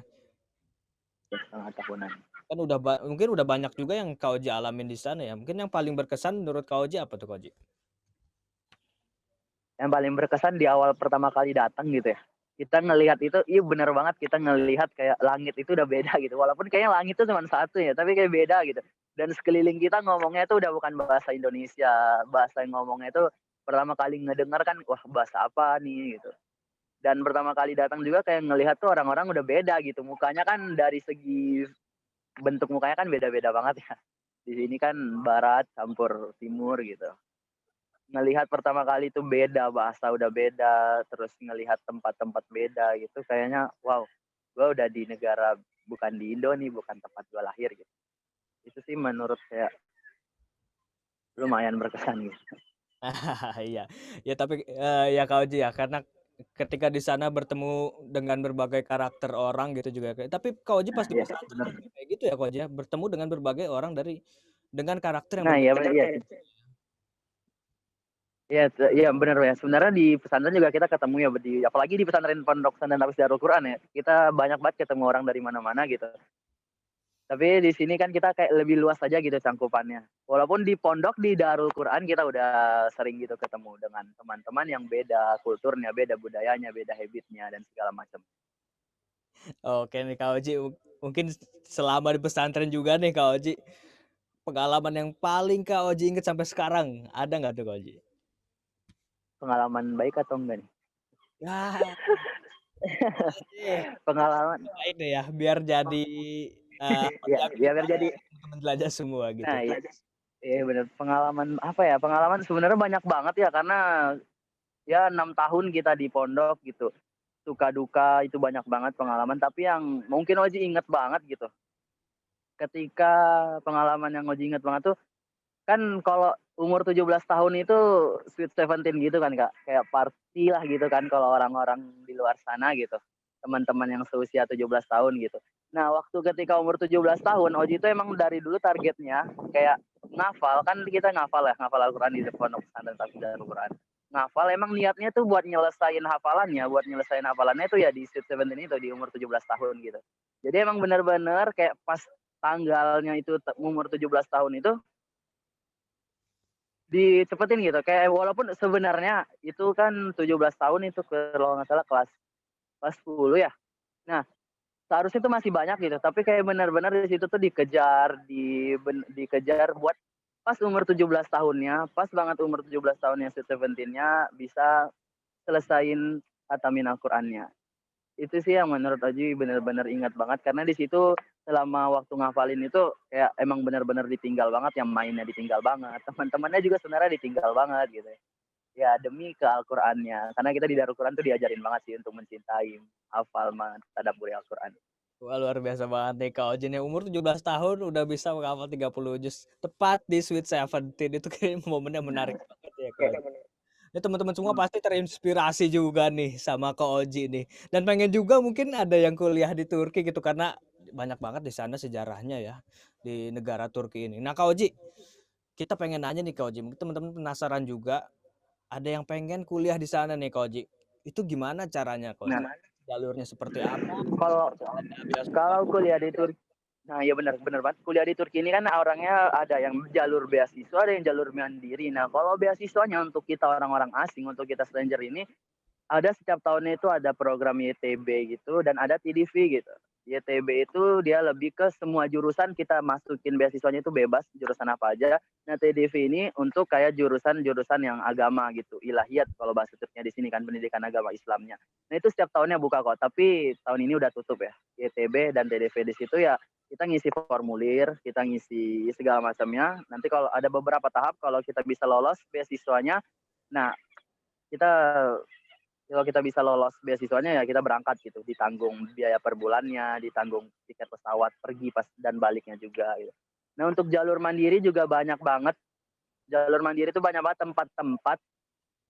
[SPEAKER 1] Setengah tahunan.
[SPEAKER 2] Kan mungkin udah banyak juga yang Kak Oji alamin di sana ya. Mungkin yang paling berkesan menurut Kak Oji apa tuh Kak Oji?
[SPEAKER 1] Yang paling berkesan di awal pertama kali datang gitu ya. kita ngelihat itu, iya bener banget kita ngelihat kayak langit itu udah beda gitu. Walaupun kayaknya langit itu cuma satu ya, tapi kayak beda gitu. Dan sekeliling kita ngomongnya itu udah bukan bahasa Indonesia, bahasa yang ngomongnya itu pertama kali ngedengar kan, wah bahasa apa nih gitu. Dan pertama kali datang juga kayak ngelihat tuh orang-orang udah beda gitu. Mukanya kan dari segi bentuk mukanya kan beda-beda banget ya. Di sini kan barat campur timur gitu. Ngelihat pertama kali itu beda, bahasa udah beda, terus ngelihat tempat-tempat beda gitu, kayaknya wow, gua udah di negara bukan di Indo nih, bukan tempat gua lahir gitu. Itu sih menurut saya lumayan berkesan gitu.
[SPEAKER 2] Iya. Ya tapi, ya Kak Oji ya, karena ketika di sana bertemu dengan berbagai karakter orang gitu juga tapi Kak Oji pas
[SPEAKER 1] Nah
[SPEAKER 2] di
[SPEAKER 1] iya,
[SPEAKER 2] pesantren
[SPEAKER 1] bener.
[SPEAKER 2] juga kayak gitu ya Kak Oji ya? Bertemu dengan berbagai orang dengan karakter yang
[SPEAKER 1] Nah iya
[SPEAKER 2] berbeda.
[SPEAKER 1] iya sih. Iya bener ya, sebenarnya di pesantren juga kita ketemu ya apalagi di pesantren Pondok Pesantren Hafiz Darul Quran ya, kita banyak banget ketemu orang dari mana-mana gitu. Tapi di sini kan kita kayak lebih luas aja gitu cangkupannya. Walaupun di pondok di Darul Quran kita udah sering gitu ketemu dengan teman-teman yang beda kulturnya, beda budayanya, beda habitnya dan segala macam.
[SPEAKER 2] Oke nih Kak Oji, mungkin selama di pesantren juga nih Kak Oji, pengalaman yang paling Kak Oji inget sampai sekarang, ada nggak tuh Kak Oji?
[SPEAKER 1] Pengalaman baik atau enggak nih?
[SPEAKER 2] Ya, boleh deh,
[SPEAKER 1] Pengalaman
[SPEAKER 2] baik deh ya, biar jadi,
[SPEAKER 1] ya,
[SPEAKER 2] pembelajar
[SPEAKER 1] ya
[SPEAKER 2] juga
[SPEAKER 1] biar jadi
[SPEAKER 2] teman-teman jelajah semua gitu.
[SPEAKER 1] nah iya, iya bener pengalaman apa ya? Pengalaman sebenarnya banyak banget ya karena ya 6 tahun kita di pondok gitu. Suka duka itu banyak banget pengalaman tapi yang mungkin Oji inget banget gitu. Ketika pengalaman yang Oji inget banget tuh kan kalau umur 17 tahun itu sweet seventeen gitu kan, Kak. Kayak party lah gitu kan kalau orang-orang di luar sana gitu. Teman-teman yang seusia 17 tahun gitu. Nah, waktu ketika umur 17 tahun, Oji itu emang dari dulu targetnya kayak ngafal, kan kita ngafal ya, ngafal Al-Quran di pondok pesantren Tahfiz Al-Quran. Ngafal emang niatnya tuh buat nyelesain hafalannya itu ya di Sweet Seventeen itu di umur 17 tahun gitu. Jadi emang bener-bener kayak pas tanggalnya itu umur 17 tahun itu dicepetin gitu, kayak walaupun sebenarnya itu kan 17 tahun itu kalau nggak salah kelas kelas 10 ya. Nah, seharusnya itu masih banyak gitu, tapi kayak benar-benar di situ tuh dikejar buat pas umur 17 tahunnya, pas banget umur 17 tahunnya Sweet Seventeen-nya bisa selesain khatamin Al-Qur'annya. Itu sih yang menurut Oji bener-bener ingat banget karena di situ selama waktu ngafalin itu kayak emang bener-bener ditinggal banget, yang mainnya ditinggal banget, teman-temannya juga sebenarnya ditinggal banget gitu ya. Ya demi ke Al-Qur'annya, karena kita di Darul Quran tuh diajarin banget sih untuk mencintai, hafal, mentadabburi Al-Qur'an.
[SPEAKER 2] Wah, luar biasa banget nih Kak Oji nih, umur 17 tahun udah bisa menghafal 30 juz, tepat di Sweet Seventeen itu kayaknya momennya menarik banget ya Kak Oji. Ini teman-teman semua pasti terinspirasi juga nih sama Kak Oji nih. Dan pengen juga mungkin ada yang kuliah di Turki gitu karena banyak banget di sana sejarahnya ya di negara Turki ini. Nah Kak Oji, kita pengen nanya nih Kak Oji, mungkin teman-teman penasaran juga ada yang pengen kuliah di sana nih Kak Oji. Itu gimana caranya Kak Oji?
[SPEAKER 1] Nah,
[SPEAKER 2] Jalurnya seperti apa?
[SPEAKER 1] kalau
[SPEAKER 2] Ada beasiswa?
[SPEAKER 1] kalau kuliah di Turki, nah ya benar benar banget. Kuliah di Turki ini kan orangnya ada yang jalur beasiswa, ada yang jalur mandiri. Nah, kalau beasiswanya untuk kita orang-orang asing, untuk kita stranger ini ada setiap tahunnya itu ada program YTB gitu dan ada TDV gitu. YTB itu dia lebih ke semua jurusan kita masukin beasiswanya itu bebas jurusan apa aja. Nah TDV ini untuk kayak jurusan-jurusan yang agama gitu, ilahiyat kalau bahasa Turkinya di sini kan pendidikan agama Islamnya. Nah itu setiap tahunnya buka kok, tapi tahun ini udah tutup ya. YTB dan TDV di situ ya kita ngisi formulir, kita ngisi segala macamnya. Nanti kalau ada beberapa tahap kalau kita bisa lolos beasiswanya, nah kita kalau kita bisa lolos beasiswanya ya kita berangkat gitu, ditanggung biaya per bulannya, ditanggung tiket pesawat pergi pas dan baliknya juga gitu. Nah untuk jalur mandiri juga banyak banget. Jalur mandiri itu banyak banget tempat-tempat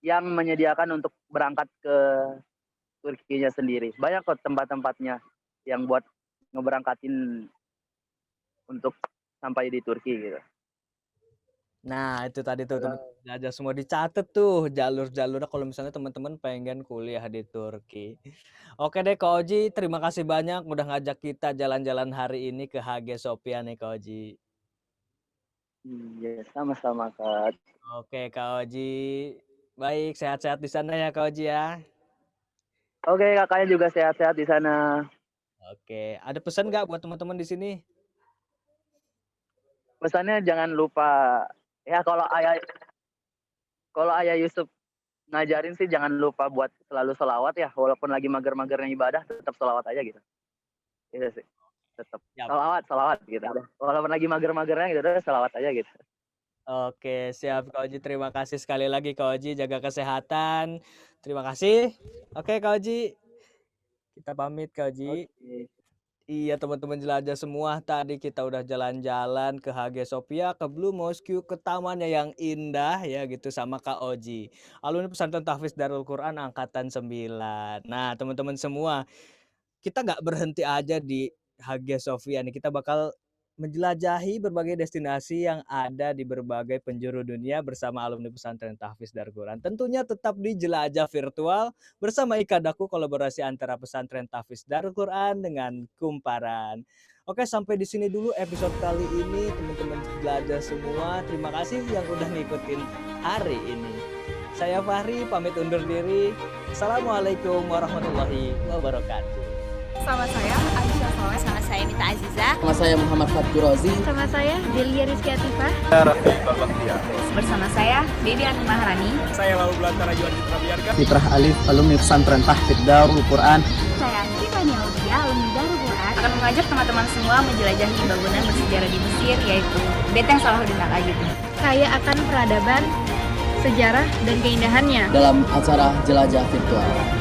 [SPEAKER 1] yang menyediakan untuk berangkat ke Turkinya sendiri. Banyak kok tempat-tempatnya yang buat ngeberangkatin untuk sampai di Turki gitu.
[SPEAKER 2] Nah, itu tadi tuh teman belajar semua dicatat tuh jalur-jalurnya kalau misalnya teman-teman pengen kuliah di Turki. Oke deh Kak Oji, terima kasih banyak udah ngajak kita jalan-jalan hari ini ke HG Sophia nih Kak Oji.
[SPEAKER 1] Iya, sama-sama Kak.
[SPEAKER 2] Oke Kak Oji, baik sehat-sehat di sana ya Kak Oji ya.
[SPEAKER 1] Oke, kakaknya juga sehat-sehat di sana.
[SPEAKER 2] Oke, ada pesan nggak buat teman-teman di sini?
[SPEAKER 1] Pesannya jangan lupa, ya kalau ayah Yusuf ngajarin sih jangan lupa buat selalu sholawat ya, walaupun lagi mager-magernya ibadah tetap sholawat aja gitu. Itu sih, tetap
[SPEAKER 2] Siap.
[SPEAKER 1] sholawat gitu. Walaupun lagi mager-magernya gitu, udah sholawat aja gitu.
[SPEAKER 2] Oke, siap Kak Oji. Terima kasih sekali lagi Kak Oji, jaga kesehatan. Terima kasih. Oke Kak Oji, kita pamit Kak Oji.
[SPEAKER 1] Oke.
[SPEAKER 2] Iya teman-teman jelajah semua, tadi kita udah jalan-jalan ke Hagia Sophia, ke Blue Mosque, ke tamannya yang indah ya gitu sama Kak Oji. Alumni Pesantren Tahfiz Darul Quran angkatan 9. Nah, teman-teman semua, kita nggak berhenti aja di Hagia Sophia nih, kita bakal menjelajahi berbagai destinasi yang ada di berbagai penjuru dunia bersama alumni Pesantren Tahfiz Darul Quran. Tentunya tetap di Jelajah Virtual bersama Ikadaku, kolaborasi antara Pesantren Tahfiz Darul Quran dengan Kumparan. Oke, sampai di sini dulu episode kali ini teman-teman jelajah semua. Terima kasih yang udah ngikutin hari ini. Saya Fahri pamit undur diri. Assalamualaikum warahmatullahi wabarakatuh.
[SPEAKER 3] Sama saya Aisyah Soleh.
[SPEAKER 4] Sama saya Mita Aziza.
[SPEAKER 5] Sama saya Muhammad Fatur Rozi.
[SPEAKER 3] Sama saya Delia Rizky Atifah.
[SPEAKER 4] Bersama saya Devi Anu Maharani.
[SPEAKER 6] Saya Lalu Belantara Yuan Citra Biarga.
[SPEAKER 5] Fitrah Alif, alumni Pesantren Tahfiz Darul Quran.
[SPEAKER 4] Saya Sita Niaudia, alumni Darul Quran. Akan mengajak teman-teman semua menjelajahi bangunan bersejarah di Mesir, yaitu Benteng Salahuddin Al-Ayyubi.
[SPEAKER 3] Kaya akan peradaban, sejarah, dan keindahannya.
[SPEAKER 5] Dalam acara Jelajah Virtual.